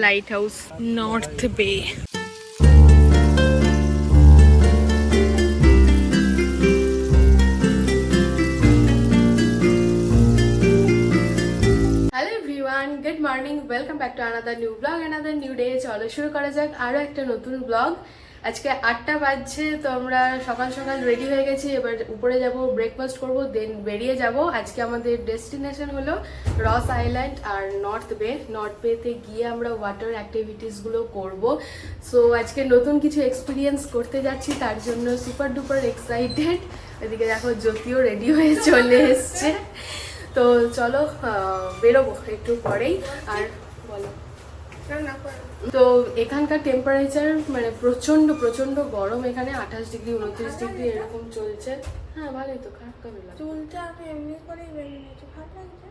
Light house north বে। Good morning, welcome back to another new blog, another new day. চলো শুরু করা যাক আরও একটা নতুন ব্লগ। আজকে 8টা বাজছে, তো আমরা সকাল সকাল রেডি হয়ে গেছি। এবার উপরে যাব, ব্রেকফাস্ট করব, দেন বেরিয়ে যাব। আজকে আমাদের ডেস্টিনেশন হলো রস আইল্যান্ড আর নর্থ বে। নর্থ বেতে গিয়ে আমরা ওয়াটার অ্যাক্টিভিটিসগুলো করব। সো আজকে নতুন কিছু এক্সপিরিয়েন্স করতে যাচ্ছি, তার জন্য সুপার ডুপার এক্সাইটেড। এদিকে দেখো জ্যোতিও রেডি হয়ে চলে এসছে। তো চলো বেরোবো একটু পরেই। আর বলো, তো এখানকার টেম্পারেচার মানে প্রচন্ড প্রচন্ড গরম। এখানে 28 ডিগ্রি 29 ডিগ্রি এরকম চলছে। হ্যাঁ ভালোই তো, খারাপ কবে লাগছে? চলতে আমি এমনি করেই বেরিয়েছি, ভালো লাগছে।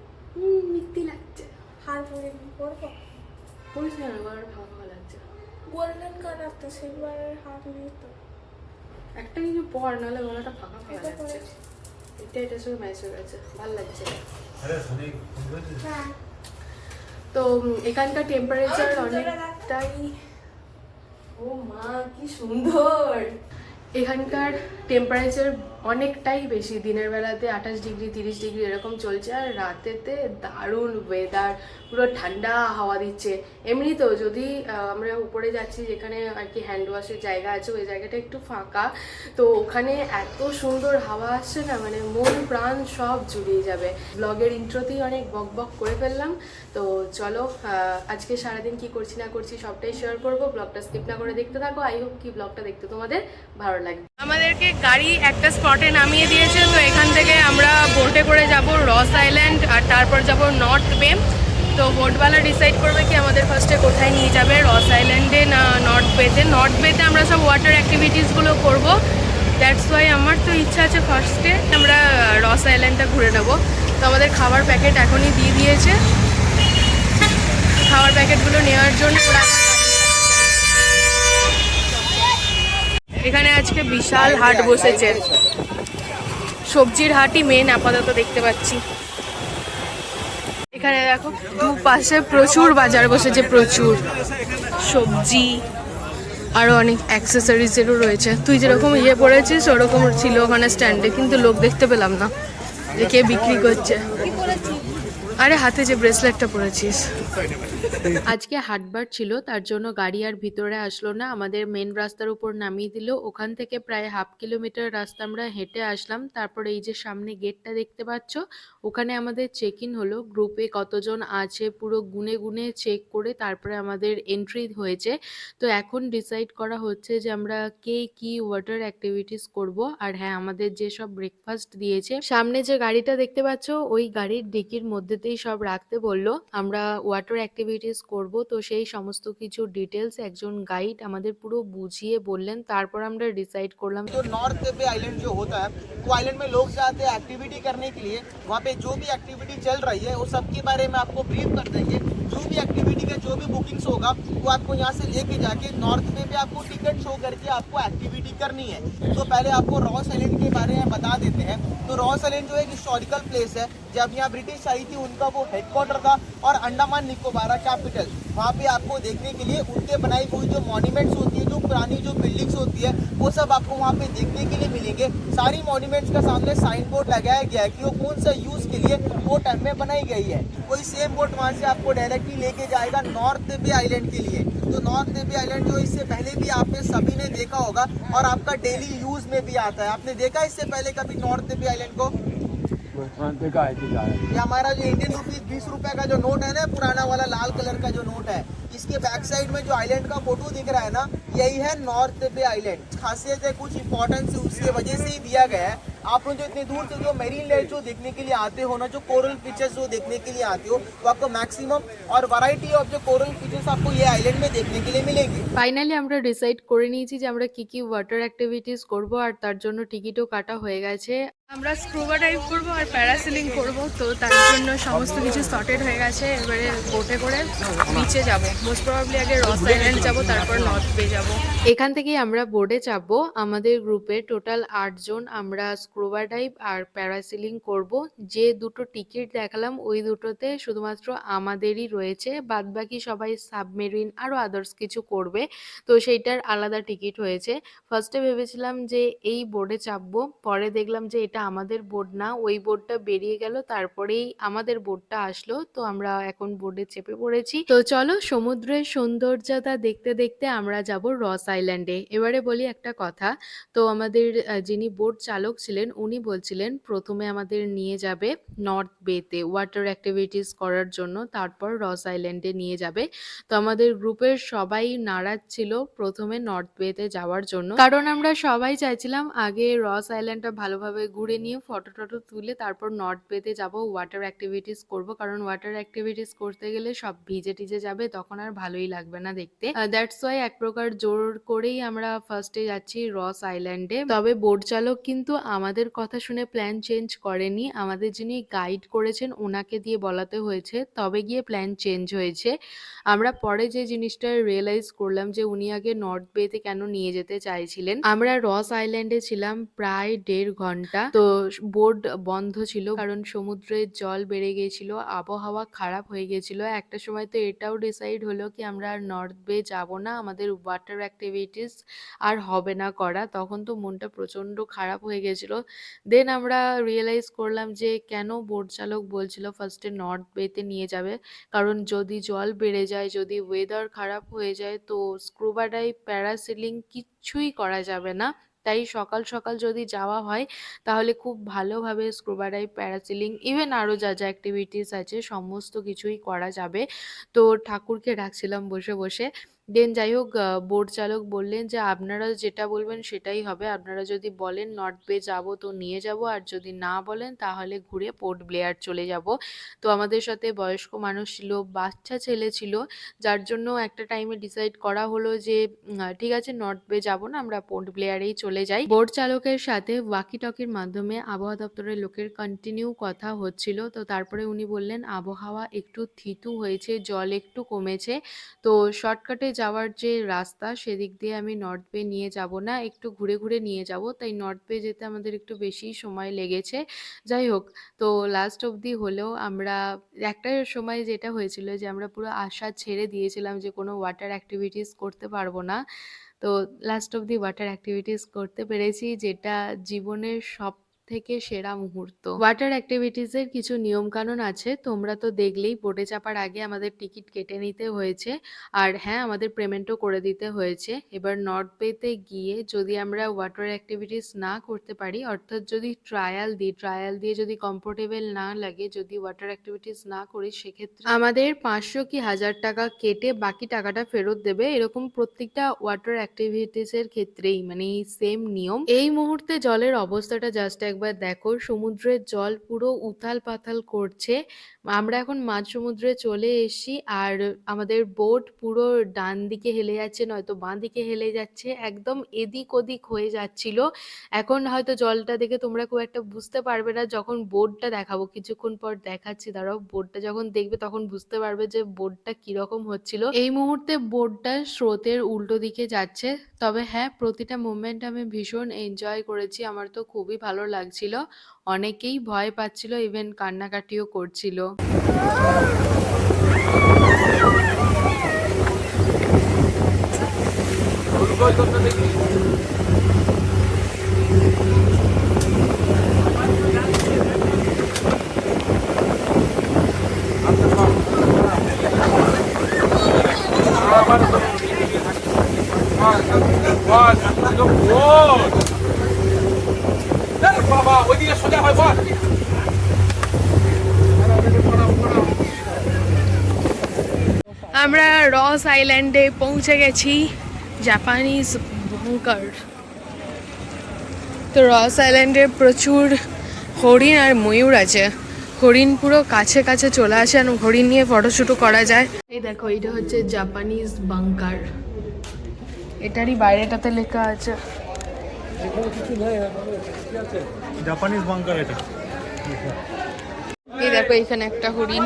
মিথ্যি লাগছে। হার পরে পরবো, পড়িস না, আমার ভালো লাগছে। গোল্ডেন কালার তো সিলভার হার নেই তো। একটা কিছু পর, নাহলে গলাটা ফাঁকা ফাঁকা লাগছে। এটার সঙ্গে ম্যাচ হয়ে গেছে, ভালো লাগছে। হ্যাঁ, তো এখানকার টেম্পারেচার অনেকটাই, ও মা কি সুন্দর। এখানকার টেম্পারেচার অনেকটাই বেশি। দিনের বেলাতে 28 ডিগ্রি 30 ডিগ্রি এরকম চলছে, আর রাতেতে দারুণ ওয়েদার, পুরো ঠান্ডা হাওয়া দিচ্ছে। এমনি তো যদি আমরা উপরে যাচ্ছি, যেখানে আর কি হ্যান্ড ওয়াশের জায়গা আছে, ওই জায়গাটা একটু ফাঁকা, তো ওখানে এত সুন্দর হাওয়া আসছে না, মানে মন প্রাণ সব জুড়িয়ে যাবে। ব্লগের ইন্ট্রোতেই অনেক বক বক করে ফেললাম। তো চলো আজকে সারাদিন কি করছি না করছি সবটাই শেয়ার করবো। ব্লগটা স্কিপ না করে দেখতে থাকো। আই হোপ কি ব্লগটা দেখতে তোমাদের ভালো লাগবে। আমাদেরকে গাড়ি একটা স্পটে নামিয়ে দিয়েছে, তো এখান থেকে আমরা বোটে করে যাব রস আইল্যান্ড, আর তারপর যাব নর্থ বে। তো বোটওয়ালা ডিসাইড করবে কি আমাদের ফার্স্টে কোথায় নিয়ে যাবে, রস আইল্যান্ডে না নর্থ বেতে। নর্থ বেতে আমরা সব ওয়াটার অ্যাক্টিভিটিসগুলো করবো। দ্যাটস ওয়াই আমার তো ইচ্ছা আছে ফার্স্টে আমরা রস আইল্যান্ডটা ঘুরে নেবো। তো আমাদের খাবার প্যাকেট এখনই দিয়ে দিয়েছে। খাবার প্যাকেটগুলো নেওয়ার জন্য এখানে আজকে বিশাল হাট বসেছে। সবজির হাটই মেন আপাতত দেখতে পাচ্ছি। এখানে দেখো দুপাশে প্রচুর বাজার বসেছে, প্রচুর সবজি, আরো অনেক অ্যাক্সেসরিজেরও রয়েছে। তুই যেরকম পড়েছিস ওরকম ছিল ওখানে স্ট্যান্ডে, কিন্তু লোক দেখতে পেলাম না যে কে বিক্রি করছে। আরে হাতে যে ব্রেসলেটটা পরেছিস। আজকে হাটবার ছিল, তার জন্য গাড়ি আর ভিতরে আসলো না, আমাদের মেন রাস্তার উপর নামিয়ে দিল। ওখান থেকে প্রায় 1/2 কিলোমিটার রাস্তা আমরা হেঁটে আসলাম। তারপরে এই যে সামনে গেটটা দেখতে পাচ্ছ, ওখানে আমাদের চেক ইন হলো। গ্রুপে কতজন আছে পুরো গুনে গুনে চেক করে তারপরে আমাদের এন্ট্রি হয়েছে। তো এখন ডিসাইড করা হচ্ছে যে আমরা কে কি ওয়াটার অ্যাক্টিভিটিস করব। আর হ্যাঁ, আমাদের যে সব ব্রেকফাস্ট দিয়েছে, সামনে যে গাড়িটা দেখতে পাচ্ছ ওই গাড়ির ডিকির মধ্যেতেই সব রাখতে বললো। আমরা ওয়াটার অ্যাক্টিভিটিস করব, তো সেই সমস্ত কিছু ডিটেলস একজন গাইড আমাদের পুরো বুঝিয়ে বললেন। তারপর আমরা ডিসাইড করলাম। तो नॉर्थ बे आइलैंड जो होता है, वो आइलैंड में लोग जाते हैं एक्टिविटी करने के लिए। वहाँ पे जो भी एक्टिविटी चल रही है वो सब के बारे में आपको ब्रीफ कर देंगे। जो भी एक्टिविटी का जो भी बुकिंग्स होगा वो आपको यहाँ से लेके जाके नॉर्थ बे पे आपको टिकट शो करके आपको एक्टिविटी करनी है। तो पहले आपको रॉस आइलैंड के बारे में बता देते हैं। तो रॉस आइलैंड जो एक हिस्टोरिकल प्लेस है, जब यहाँ ब्रिटिश आई थी उनका वो हेडक्वार्टर था, और अंडमान निकोबार कैपिटल। वहाँ पे आपको देखने के लिए उनके बनाई हुई जो मॉन्यूमेंट्स होती है, जो पुरानी जो बिल्डिंग्स होती है, वो सब आपको वहाँ पे देखने के लिए मिलेंगे। सारी मॉन्यूमेंट्स का सामने साइन बोर्ड लगाया गया है कि वो कौन सा यूज के लिए वो टाइम में बनाई गई है। वही सेम बोर्ड वहाँ से आपको डायरेक्टली लेके जाएगा नॉर्थ बे आइलैंड के लिए। तो नॉर्थ बे आइलैंड जो इससे पहले भी आपने सभी ने देखा होगा और आपका डेली यूज में भी आता है। आपने देखा इससे पहले कभी नॉर्थ बे आइलैंड को? ये हमारा जो इंडियन रुपीज 20 रुपए का जो नोट है ना, पुराना वाला लाल कलर का जो नोट है, इसके बैक साइड में जो आइलैंड का फोटो दिख रहा है ना, यही है नॉर्थ बे आइलैंड। खासियत है, कुछ इंपॉर्टेंस उसकी वजह से ही दिया गया है। आप लोग जो इतनी दूर से जो मेरीन लाइफ जो देखने के लिए आते हो ना, जो कोरल फीचर्स जो देखने के लिए आते हो, वो आपको मैक्सिमम और वैरायटी ऑफ जो कोरल फीचर्स आपको ये आइलैंड में देखने के लिए मिलेंगे। ফাইনালি আমরা ডিসাইড করে নিয়েছি যে আমরা কি কি ওয়াটার অ্যাক্টিভিটিস করব, আর তার জন্য টিকিটও কাটা হয়ে গেছে। আমরা স্কুবা ডাইভ করব আর প্যারাসেলিং করব, তো তার জন্য সমস্ত কিছু সর্টেড হয়ে গেছে। এবারে বোটে করে নিচে যাব, মোস্ট প্রবাবলি আগে রস আইল্যান্ড যাব, তারপর নর্থ বে যাব। এখান থেকেই আমরা বোর্ডে চাপবো। আমাদের গ্রুপে টোটাল 8 জন আমরা স্কুবা ডাইভ আর প্যারাসিলিং করব। যে দুটো টিকিট দেখালাম ওই দুটোতে শুধুমাত্র আমাদেরই রয়েছে, বাদবাকি সবাই সাবমেরিন আরও আদার্স কিছু করবে, তো সেইটার আলাদা টিকিট হয়েছে। ফার্স্টে ভেবেছিলাম যে এই বোর্ডে চাপবো, পরে দেখলাম যে এটা আমাদের বোর্ড না, ওই বোর্ডটা বেরিয়ে গেল, তারপরেই আমাদের বোর্ডটা আসলো, তো আমরা এখন বোর্ডে চেপে পড়েছি। তো চলো সমুদ্রের সৌন্দর্যতা দেখতে দেখতে আমরা যাব রস আইল্যান্ডে। এবারে বলি একটা কথা, তো আমাদের যিনি বোট চালক ছিলেন উনি বলছিলেন প্রথমে আমাদের নিয়ে যাবে নর্থ বেতে ওয়াটার অ্যাক্টিভিটিস করার জন্য, তারপর রস আইল্যান্ডে নিয়ে যাবে। তো আমাদের গ্রুপের সবাই নারাজ ছিল প্রথমে নর্থ বেতে যাওয়ার জন্য, কারণ আমরা সবাই চাইছিলাম আগে রস আইল্যান্ডটা ভালোভাবে ঘুরে নিয়ে ফটো টটো তুলে তারপর নর্থ বেতে যাব, ওয়াটার অ্যাক্টিভিটিস করব, কারণ ওয়াটার অ্যাক্টিভিটিস করতে গেলে সব ভিজে টিজে যাবে, তখন আর ভালোই লাগবে না দেখতে। দ্যাটস ওয়াই এক প্রকার জোর করেই আমরা ফার্স্টে যাচ্ছি রস আইল্যান্ডে। তবে বোট চালক কিন্তু আমাদের কথা শুনে প্ল্যান চেঞ্জ করেনি, আমাদের যিনি গাইড করেছেন ওনাকে দিয়ে বলাতে হয়েছে, তবে গিয়ে প্ল্যান চেঞ্জ হয়েছে। আমরা পরে যে জিনিসটা রিয়েলাইজ করলাম যে উনি আগে নর্থ বেতে কেন নিয়ে যেতে চাইছিলেন। আমরা রস আইল্যান্ডে ছিলাম প্রায় 1.5 ঘন্টা, তো বোট বন্ধ ছিল কারণ সমুদ্রের জল বেড়ে গিয়েছিল, আবহাওয়া খারাপ হয়ে গিয়েছিল। একটা সময় তো এটাও ডিসাইড হলো কি আমরা আর নর্থ বে যাব না, আমাদের ওয়াটার অ্যাক্টিভিটিস আর হবে না করা, তখন তো মনটা প্রচণ্ড খারাপ হয়ে গেছিল। দেন আমরা রিয়েলাইজ করলাম যে কেন বোট চালক বলছিল ফার্স্টে নর্থ বেতে নিয়ে যাবে, কারণ যদি জল বেড়ে যায়, যদি ওয়েদার খারাপ হয়ে যায়, তো স্কুবা ডাইভ প্যারাসিলিং কিচ্ছুই করা যাবে না। তাই সকাল সকাল যদি যাওয়া হয় তাহলে খুব ভালোভাবে স্কুবা ডাইভ প্যারাসিলিং ইভেন আরও যা যা অ্যাক্টিভিটিস আছে সমস্ত কিছুই করা যাবে। তো ঠাকুরকে ডাকছিলাম বসে বসে। দেন যাই হোক বোট চালক বললেন যে আপনারা যেটা বলবেন সেটাই হবে, আপনারা যদি বলেন নর্থ বে যাবো তো নিয়ে যাব, আর যদি না বলেন তাহলে ঘুরে পোর্ট ব্লেয়ার চলে যাব। তো আমাদের সাথে বয়স্ক মানুষ ছিল, বাচ্চা ছেলে ছিল, যার জন্য একটা টাইমে ডিসাইড করা হলো যে ঠিক আছে নর্থ বে যাবো না, আমরা পোর্ট ব্লেয়ারেই চলে যাই। বোট চালকের সাথে ওয়াকি টকির মাধ্যমে আবহাওয়া দপ্তরের লোকের কন্টিনিউ কথা হচ্ছিল। তো তারপরে উনি বললেন আবহাওয়া একটু থিতু হয়েছে, জল একটু কমেছে, তো শর্টকাটে যাওয়ার যে রাস্তা সেদিক দিয়ে আমি নর্থ বে নিয়ে যাব না, একটু ঘুরে ঘুরে নিয়ে যাব, তাই নর্থ বে যেতে আমাদের একটু বেশি সময় লেগেছে। যাই হোক, তো লাস্ট অবধি হলেও আমরা একটা সময় যেটা হয়েছিল যে আমরা পুরো আশা ছেড়ে দিয়েছিলাম যে কোনো ওয়াটার অ্যাক্টিভিটিস করতে পারবো না, তো লাস্ট অবধি ওয়াটার অ্যাক্টিভিটিস করতে পেরেছি, যেটা জীবনের সব থেকে সেরা মুহূর্ত। ওয়াটার অ্যাক্টিভিটিসের কিছু নিয়ম কানুন আছে, তোমরা তো দেখলেই বোটে চাপার আগে আমাদের টিকিট কেটে নিতে হয়েছে, আর হ্যাঁ আমাদের পেমেন্টও করে দিতে হয়েছে। এবার নর্থ বেতে গিয়ে যদি আমরা ওয়াটার অ্যাক্টিভিটিস না করতে পারি, অর্থাৎ যদি ট্রায়াল দিয়ে যদি কমফোর্টেবল না লাগে, যদি ওয়াটার অ্যাক্টিভিটিস না করি, সেক্ষেত্রে আমাদের 500 কি 1000 টাকা কেটে বাকি টাকাটা ফেরত দেবে। এরকম প্রত্যেকটা ওয়াটার অ্যাক্টিভিটিসের ক্ষেত্রেই মানে সেম নিয়ম। এই মুহূর্তে জলের অবস্থাটা জাস্ট একবার দেখো, সমুদ্রের জল পুরো উথাল পাথাল করছে। আমরা এখন মাঝ সমুদ্রে চলে এসেছি, আর আমাদের বোট পুরো ডান দিকে হেলে যাচ্ছে, নয়তো বাঁ দিকে হেলে যাচ্ছে, একদম এদিক ওদিক হয়ে যাচ্ছিল। এখন হয়তো জলটা দেখে তোমরা খুব একটা বুঝতে পারবে না, যখন বোটটা দেখাবো কিছুক্ষণ পর দেখাচ্ছি, দাঁড়াও, বোটটা যখন দেখবে তখন বুঝতে পারবে যে বোটটা কিরকম হচ্ছিল। এই মুহূর্তে বোটটা স্রোতের উল্টো দিকে যাচ্ছে, তবে হ্যাঁ প্রতিটা মোমেন্ট আমি ভীষণ এনজয় করেছি, আমার তো খুবই ভালো লাগছিল। অনেকেই ভয় পাচ্ছিল, ইভেন কান্নাকাটিও করছিল। বাবা ওইদিকে সোজা হয় বল। আমরা রস আইল্যান্ডে পৌঁছে গেছি, জাপানিজ বাঙ্কার। তো রস আইল্যান্ডে প্রচুর হরিণ আর ময়ূর আছে, হরিণ পুরো কাছে কাছে চলে আসে আর হরিণ নিয়ে ফটোশুটও করা যায়। এই দেখো, এটা হচ্ছে জাপানিজ বাঙ্কার, এটারই বাইরেটাতে লেখা আছে জাপানিজ বাঙ্কার। এটা এই দেখো, এখানে একটা হরিণ।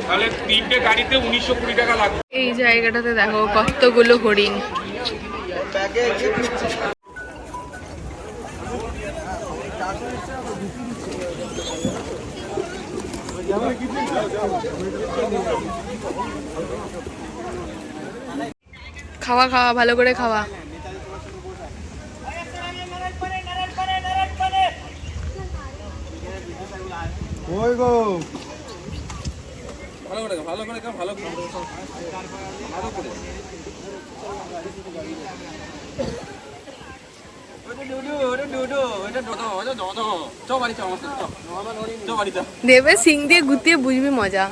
তাহলে 3টে গাড়িতে 1920 টাকা লাগবে। এই জায়গাটাতে দেখো কতগুলো হরিণ। খাওয়া খাওয়া ভালো করে খাওয়া। ওই গো দেবে সিং দিয়ে গুতিয়ে বুঝবি মজা।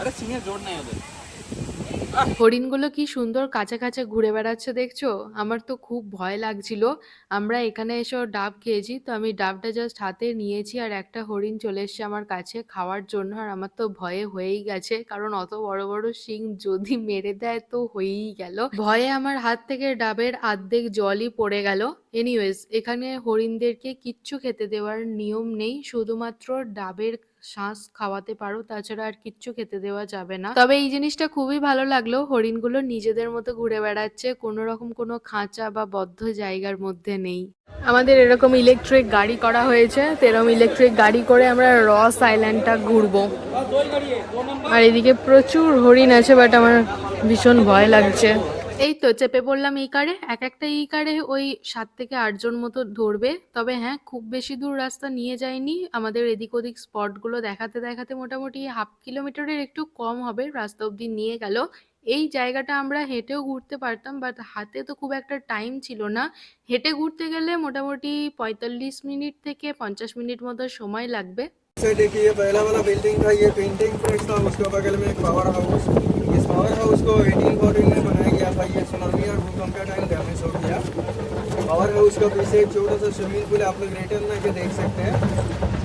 হরিণগুলো কি সুন্দর কাছে কাছে ঘুরে বেড়াচ্ছে দেখছো, আমার তো খুব ভয় লাগছিল। আমরা এখানে এসেও ডাব খেয়েছি, তো আমি ডাবটা জাস্ট হাতে নিয়েছি আর একটা হরিণ চলে এসেছে আমার কাছে খাওয়ার জন্য, আর আমার তো ভয়ে হয়েই গেছে, কারণ অত বড় বড় শিং যদি মেরে দেয় তো হয়েই গেল। ভয়ে আমার হাত থেকে ডাবের অর্ধেক জলই পড়ে গেল। এনিওয়েজ, এখানে হরিণদেরকে কিচ্ছু খেতে দেওয়ার নিয়ম নেই, শুধুমাত্র ডাবের শ্বাস খাওয়াতে পারো, তাছাড়া আর কিচ্ছু খেতে দেওয়া যাবে না। তবে এই জিনিসটা খুবই ভালো লাগলো, হরিণগুলো নিজেদের মতো ঘুরে বেড়াচ্ছে, কোনো রকম কোনো খাঁচা বা বদ্ধ জায়গার মধ্যে নেই। আমাদের এরকম ইলেকট্রিক গাড়ি করা হয়েছে, তো এরকম ইলেকট্রিক গাড়ি করে আমরা রস আইল্যান্ডটা ঘুরবো। আর এদিকে প্রচুর হরিণ আছে, বাট আমার ভীষণ ভয় লাগছে। এই তো চেপে পড়লাম এই কারে, এক একটা এই কারে ওই 7 থেকে 8 জন মতো ধরবে। তবে হ্যাঁ, খুব বেশি দূর রাস্তা নিয়ে যায়নি, আমাদের এদিক ওদিক স্পটগুলো দেখাতে দেখাতে মোটামুটি 1/2 কিলোমিটারের একটু কম হবে রাস্তা অবধি নিয়ে গেল। এই জায়গাটা আমরা হেঁটেও ঘুরতে পারতাম, বাট হাতে তো খুব একটা টাইম ছিল না। হেঁটে ঘুরতে গেলে মোটামুটি 45 মিনিট থেকে 50 मिनट মতো সময় লাগবে। से देखिए ये पहला वाला बिल्डिंग था, ये पेंटिंग प्रेस था, उसके बगल में एक पावर हाउस। इस पावर हाउस को 1814 में बनाया गया था। ये सुनामी और भूकंप का टाइम डैमेज हो गया। पावर हाउस का पीछे एक छोटा सा स्विमिंग पूल आप लोग रिटर्न में के देख सकते हैं।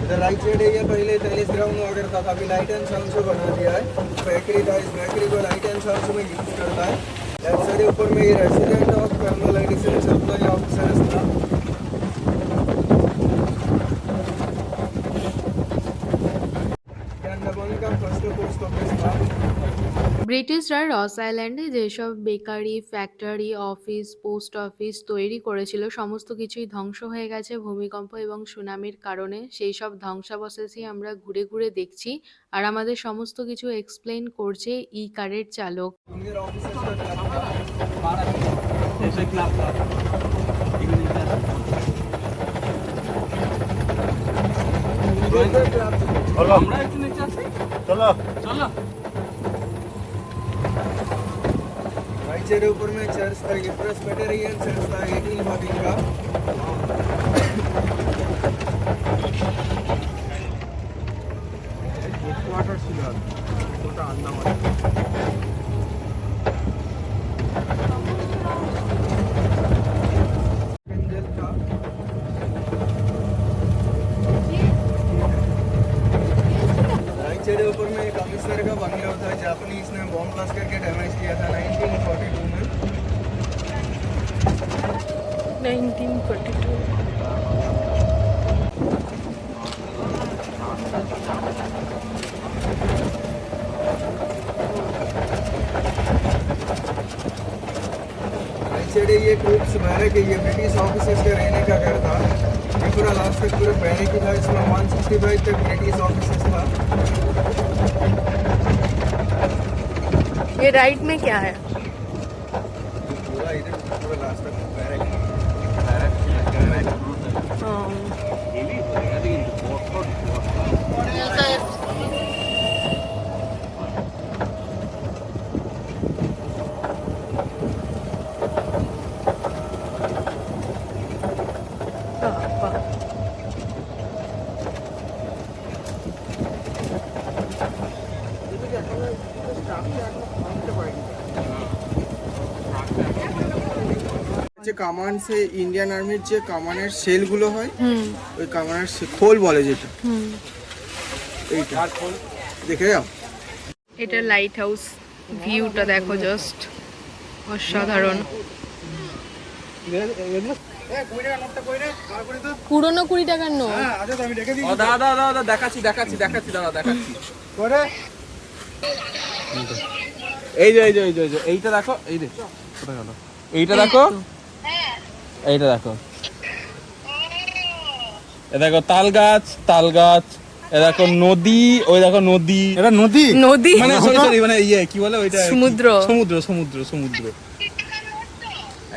इधर राइट साइड है, ये पहले टेनिस ग्राउंड वगैरह था, अभी लाइट एंड साउंड से बना दिया है। बेकरी था, इस बेकरी को लाइट एंड साउंड में यूज करता है। लेफ्ट साइड ऊपर में ये resident of colonel Edison supply officers था। ব্রিটিশরা রস আইল্যান্ডে যেসব bakery, factory, office, post office তৈরি করেছিল, সমস্ত কিছুই ধ্বংস হয়ে গেছে ভূমিকম্প এবং সুনামির কারণে। সেই সব ধ্বংসাবশেষই আমরা ঘুরে ঘুরে দেখছি, আর আমাদের সমস্ত কিছু এক্সপ্লেন করছে ই কারের চালক। চলো राइट साइड ऊपर में चर्च था, ये प्रेस्बिटेरियन चर्च था 1814 का। হেডকোয়ার্টার ছিল আর ওটা আন্দামান। एंजल था। राइट साइड ऊपर में एक ऑफिसर का बंगला होता है, जापानीज ने बॉम्ब ब्लास्ट करके डैमेज किया था 1942 में। 1942। राइट साइड ये ट्रूप्स बैरक है, ये ब्रिटिश ऑफिसर्स का रहने का घर था। ये पूरा लास्ट तक पूरा बैरक ही था, इसमें 165 तक ब्रिटिश ऑफिसर्स था। ये राइट में क्या है? पूरा इधर पूरा लास्ट तक बैरक। যে কামান সে ইন্ডিয়ান আর্মির যে কামানের সেলগুলো হয়, ওই কামানের খোল বলে যেটা, এইটা দেখে যাও। এটা লাইট হাউস, ভিউটা দেখো জাস্ট অসাধারণ। পুরনো 20 টাকার নোট। দাদা দেখাচ্ছি এই যে এইটা দেখো, এই যে এইটা দেখো, এইটা দেখো, এ দেখো তাল গাছ, এ দেখো নদী, ওই দেখো নদী, এটা নদী নদী মানে সরি সরি মানে ইয়ে কি বলে ওইটা সমুদ্র। সমুদ্র সমুদ্র সমুদ্র।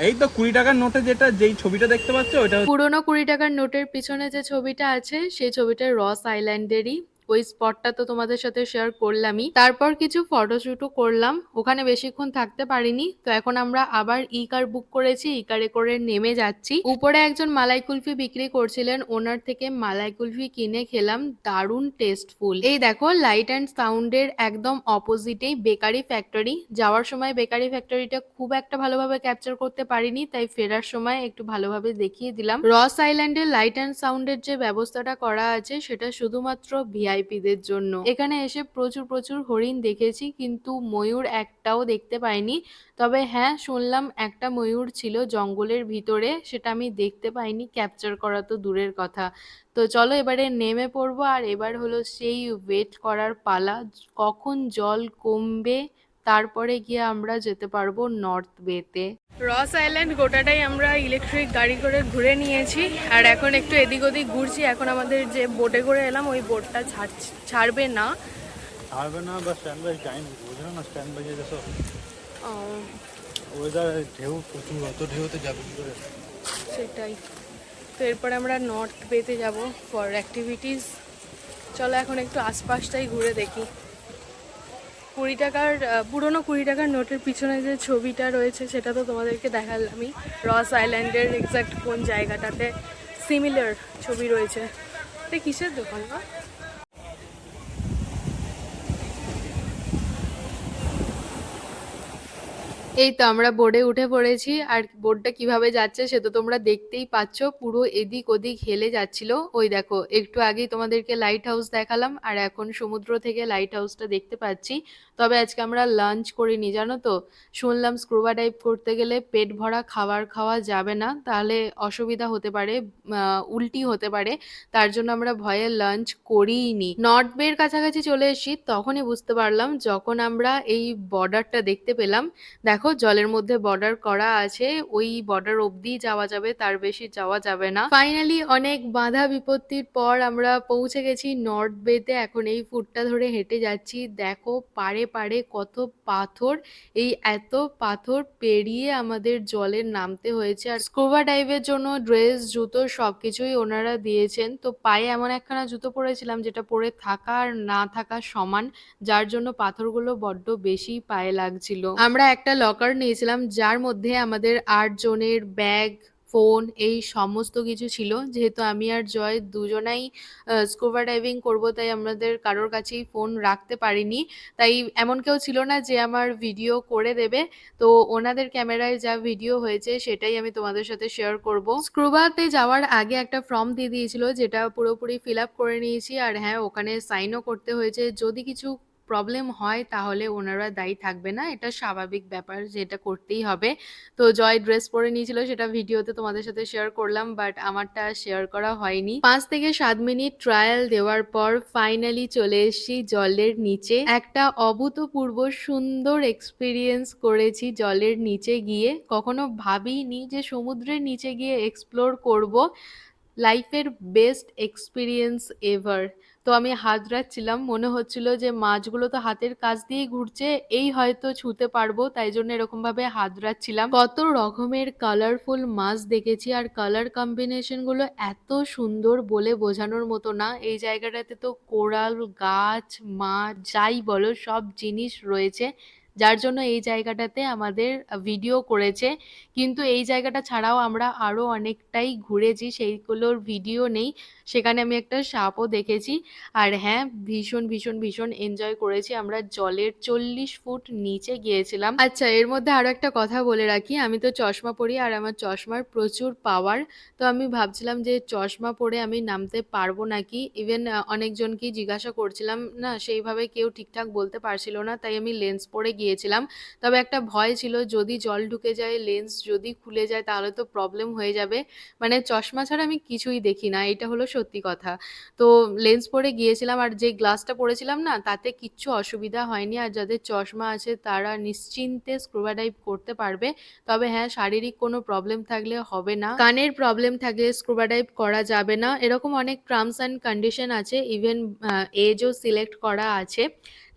এই তো 20 টাকার নোটে যেটা যেই ছবিটা দেখতে পাচ্ছ ওইটা পুরোনো 20 টাকার নোটের পিছনে যে ছবিটা আছে সেই ছবিটা রস আইল্যান্ডেরই। ওই স্পটটা তো তোমাদের সাথে শেয়ার করলামই। তারপর কিছু ফটোশুটও করলাম, ওখানে বেশিক্ষণ থাকতে পারিনি। তো এখন আমরা আবার ই কার বুক করেছি, ই কারে করে নেমে যাচ্ছি। উপরে একজন মালাই কুলফি বিক্রি করছিলেন, ওনার থেকে মালাই কুলফি কিনে খেলাম, দারুণ টেস্টফুল। এই দেখো লাইট অ্যান্ড সাউন্ডের একদম অপোজিটেই বেকারি ফ্যাক্টরি। যাওয়ার সময় বেকারি ফ্যাক্টরিটা খুব একটা ভালোভাবে ক্যাপচার করতে পারিনি, তাই ফেরার সময় একটু ভালোভাবে দেখিয়ে দিলাম। রস আইল্যান্ডের লাইট অ্যান্ড সাউন্ডের যে ব্যবস্থাটা করা আছে সেটা শুধুমাত্র ভিআইপিদের জন্য। এখানে এসে প্রচুর প্রচুর হরিণ দেখেছি, কিন্তু ময়ূর একটাও দেখতে পাইনি। তবে হ্যাঁ, শুনলাম একটা ময়ূর ছিল জঙ্গলের ভিতরে, সেটা আমি দেখতে পাইনি, ক্যাপচার করা তো দূরের কথা। তো চলো এবারে নেমে পড়বো, আর এবার হলো সেই ওয়েট করার পালা, কখন জল কমবে তারপরে গিয়ে আমরা যেতে পারবো নর্থ বেতে। রস আইল্যান্ড গোটাটাই আমরা ইলেকট্রিক গাড়ি করে ঘুরে নিয়েছি, আর এখন একটু এদিক ওদিক ঘুরছি। এখন আমাদের যে বোটে করে এলাম ওই বোটটা ছাড়বে না। ছাড়বে না বা স্ট্যান্ড বাই টাইম বুঝলো না, স্ট্যান্ড বাই যেতে ওয়েদার ঢেউ প্রচুর, অত ঢেউতে যাবে কি করে? সেটাই। তো এরপরে আমরা নর্থ বেতে যাব ফর অ্যাক্টিভিটিস। চলো এখন একটু আশপাশটাই ঘুরে দেখি। 20 টাকার পুরোনো 20 টাকার নোটের পিছনে যে ছবিটা রয়েছে সেটা তো তোমাদেরকে দেখালামই। রস আইল্যান্ডের এক্স্যাক্ট কোন জায়গাটাতে সিমিলার ছবি রয়েছে। এটা কিসের দোকান না? এই তো আমরা বোর্ডে উঠে পড়েছি, আর বোর্ডটা কিভাবে যাচ্ছে সে তো তোমরা দেখতেই পাচ্ছ, পুরো এদিক ওদিক হেলে যাচ্ছিল। ওই দেখো একটু আগেই তোমাদেরকে লাইট হাউস দেখালাম, আর এখন সমুদ্র থেকে লাইট হাউসটা দেখতে পাচ্ছি। তবে আজকে আমরা লাঞ্চ করিনি জানো তো, শুনলাম স্কুবা ডাইভ করতে গেলে পেট ভরা খাবার খাওয়া যাবে না, তাহলে অসুবিধা হতে পারে, উল্টি হতে পারে। তার জন্য আমরা ভয়ে লাঞ্চ করিনি। নর্থ বের কাছাকাছি চলে এসেছি তখনই বুঝতে পারলাম, যখন আমরা এই বর্ডারটা দেখতে পেলাম। দেখো জলের মধ্যে বর্ডার করা আছে, ওই বর্ডার অবধি যাওয়া যাবে, তার বেশি যাওয়া যাবে না। ফাইনালি অনেক বাধা বিপত্তির পর আমরা পৌঁছে গেছি নর্থ বেতে। এখন এই ফুটটা ধরে হেঁটে যাচ্ছি, দেখো পাড়ে পাড়ে কত পাথর। এই এত পাথর পেরিয়ে আমাদের জলে নামতে হয়েছে। আর স্কুবা ডাইভের জন্য ড্রেস, জুতো সবকিছুই ওনারা দিয়েছেন। তো পায়ে এমন একখানা জুতো পরেছিলাম যেটা পরে থাকা আর না থাকা সমান, যার জন্য পাথরগুলো বড্ড বেশি পায়ে লাগছিল। আমরা একটা লকার নিয়েছিলাম যার মধ্যে আমাদের 8 জনের ব্যাগ, ফোন এই সমস্ত কিছু ছিল। যেহেতু আমি আর জয় দুজনাই স্কুবা ডাইভিং করবো, তাই আমাদের কারোর কাছেই ফোন রাখতে পারিনি। তাই এমন কেউ ছিল না যে আমার ভিডিও করে দেবে। তো ওনাদের ক্যামেরায় যা ভিডিও হয়েছে সেটাই আমি তোমাদের সাথে শেয়ার করব। স্কুবাতে যাওয়ার আগে একটা ফর্ম দিয়ে দিয়েছিল, যেটা পুরোপুরি ফিল আপ করে নিয়েছি। আর হ্যাঁ, ওখানে সাইনও করতে হয়েছে, যদি কিছু প্রবলেম হয় তাহলে ওনারা দায়ী থাকবে না, এটা স্বাভাবিক ব্যাপার, যেটা করতেই হবে। তো জয় ড্রেস পরে নিয়েছিল, সেটা ভিডিওতে তোমাদের সাথে শেয়ার করলাম, বাট আমারটা শেয়ার করা হয়নি। 5 থেকে 7 মিনিট ট্রায়াল দেওয়ার পর ফাইনালি চলে এসেছি জলের নিচে। একটা অভূতপূর্ব সুন্দর এক্সপিরিয়েন্স করেছি জলের নিচে গিয়ে। কখনো ভাবিনি যে সমুদ্রের নিচে গিয়ে এক্সপ্লোর করব। লাইফের বেস্ট এক্সপিরিয়েন্স এভার। তো আমি হাত রাখছিলাম, মনে হচ্ছিল যে মাছগুলো তো হাতের কাছ দিয়েই ঘুরছে, এই হয়তো ছুঁতে পারবো, তাই জন্য এরকম ভাবে হাত রাখছিলাম। কত রকমের কালারফুল মাছ দেখেছি, আর কালার কম্বিনেশন গুলো এত সুন্দর বলে বোঝানোর মতো না। এই জায়গাটাতে তো কোরাল গাছ, মাছ যাই বলো সব জিনিস রয়েছে, যার জন্য এই জায়গাটাতে আমাদের ভিডিও করেছে। কিন্তু এই জায়গাটা ছাড়াও আমরা আরো অনেকটাই ঘুরেছি, সেইগুলোর ভিডিও নেই। সেখানে আমি একটা সাপও দেখেছি। আর হ্যাঁ, ভীষণ ভীষণ ভীষণ এনজয় করেছি। আমরা জলের 40 ফুট নিচে গিয়েছিলাম। আচ্ছা, এর মধ্যে আরো একটা কথা বলে রাখি, আমি তো চশমা পরি, আর আমার চশমার প্রচুর পাওয়ার। তো আমি ভাবছিলাম যে চশমা পরে আমি নামতে পারবো নাকি। ইভেন অনেকজনকেই জিজ্ঞাসা করছিলাম, না সেইভাবে কেউ ঠিকঠাক বলতে পারছিল না, তাই আমি লেন্স পরে গিয়েছিলাম। তবে একটা ভয় ছিল, যদি জল ঢুকে যায়, লেন্স যদি খুলে যায় তাহলে তো প্রবলেম হয়ে যাবে। মানে চশমা ছাড়া আমি কিছুই দেখি না, এটা হলো সত্যি কথা। তো লেন্স পরে গিয়েছিলাম, আর যে গ্লাসটা পরেছিলাম না তাতে কিচ্ছু অসুবিধা হয়নি। আর যাদের চশমা আছে তারা নিশ্চিন্তে স্কুবা ডাইভ করতে পারবে। তবে হ্যাঁ, শারীরিক কোনো প্রবলেম থাকলে হবে না, কানের প্রবলেম থাকলে স্কুবা ডাইভ করা যাবে না, এরকম অনেক টার্মস অ্যান্ড কন্ডিশন আছে, ইভেন এজও সিলেক্ট করা আছে।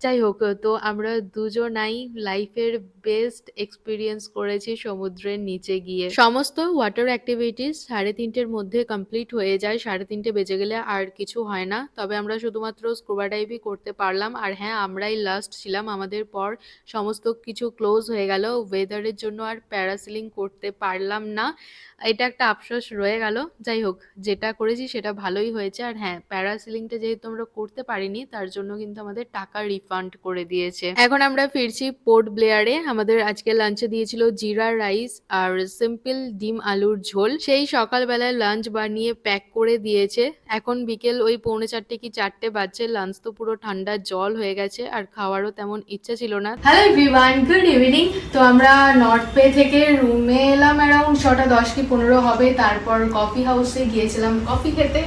যাই হোক, তো আমরা দুজনাই লাইফের বেস্ট এক্সপিরিয়েন্স করেছি সমুদ্রের নিচে গিয়ে। সমস্ত ওয়াটার অ্যাক্টিভিটিস 3:30-র মধ্যে কমপ্লিট হয়ে যায়, 3:30 বেজে গেলে আর কিছু হয় না। তবে আমরা শুধুমাত্র স্কুবা ডাইভই করতে পারলাম। আর হ্যাঁ, আমরাই লাস্ট ছিলাম, আমাদের পর সমস্ত কিছু ক্লোজ হয়ে গেল। ওয়েদারের জন্য আর প্যারাসিলিং করতে পারলাম না, এটা একটা আফসোস রয়ে গেল। যাই হোক, যেটা করেছি সেটা ভালোই হয়েছে। আর হ্যাঁ, প্যারাসিলিংটা যেহেতু আমরা করতে পারিনি তার জন্য কিন্তু আমাদের টাকা রিফান্ড করে দিয়েছে। এখন আমরা ফিরছি পোর্ট ব্লেয়ারে। আমাদের আজকে লাঞ্চে দিয়েছিল জিরা রাইস আর সিম্পল ডিম আলুর ঝোল। সেই সকালবেলায় লাঞ্চ বানিয়ে প্যাক করে দিয়েছে। এখন বিকেল ওই 3:45 কি 4টে বাজছে। লাঞ্চ তো পুরো ঠান্ডা জল হয়ে গেছে, আর খাওয়ারও তেমন ইচ্ছা ছিল না। Hello everyone, good evening. তো আমরা নর্থ পে থেকে রুমে এলাম অ্যারাউন্ড 6:10 কি 15 হবে। তারপর কফি হাউসে গিয়েছিলাম কফি খেতে।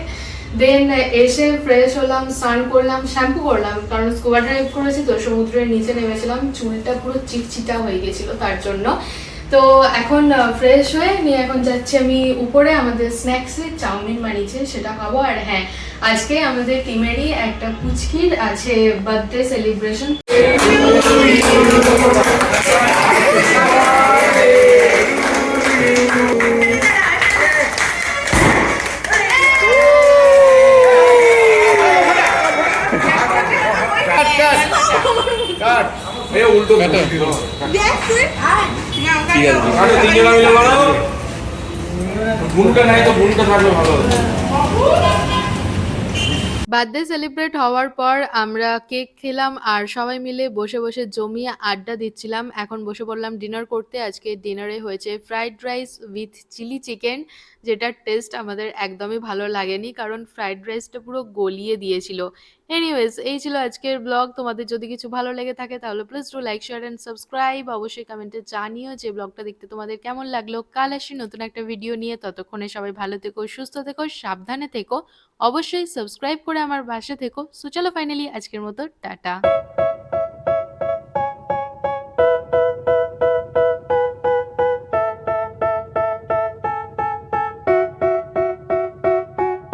দেন এসে ফ্রেশ হলাম, স্নান করলাম, শ্যাম্পু করলাম, কারণ স্কুবা ড্রাইভ করেছি তো সমুদ্রের নিচে নেমেছিলাম, চুলটা পুরো চিটচিটা হয়ে গেছিলো তার জন্য। তো এখন ফ্রেশ হয়ে নিয়ে এখন যাচ্ছি আমি উপরে, আমাদের স্ন্যাক্সে চাউমিন বানিয়েছে সেটা খাবো। আর হ্যাঁ, আজকে আমাদের টিমেরই একটা পুচকির আছে বার্থডে সেলিব্রেশন। বার্থডে সেলিব্রেট হওয়ার পর আমরা কেক খেলাম আর সবাই মিলে বসে বসে জমিয়ে আড্ডা দিচ্ছিলাম। এখন বসে পড়লাম ডিনার করতে। আজকে ডিনারে হয়েছে fried rice with chilli chicken, যেটার টেস্ট আমাদের একদমই ভালো লাগেনি, কারণ ফ্রাইড রাইসটা পুরো গলিয়ে দিয়েছিল। এনিওয়েজ, এই ছিল আজকের ব্লগ। তোমাদের যদি কিছু ভালো লেগে থাকে তাহলে please do like, share and subscribe. অবশ্যই কমেন্টে জানিও যে ব্লগটা দেখতে তোমাদের কেমন লাগলো। কাল আসি নতুন একটা ভিডিও নিয়ে, ততক্ষণে সবাই ভালো থেকো, সুস্থ থেকো, সাবধানে থেকো। অবশ্যই সাবস্ক্রাইব করে আমার পাশে থেকো। সো চলো, ফাইনালি আজকের মতো টাটা।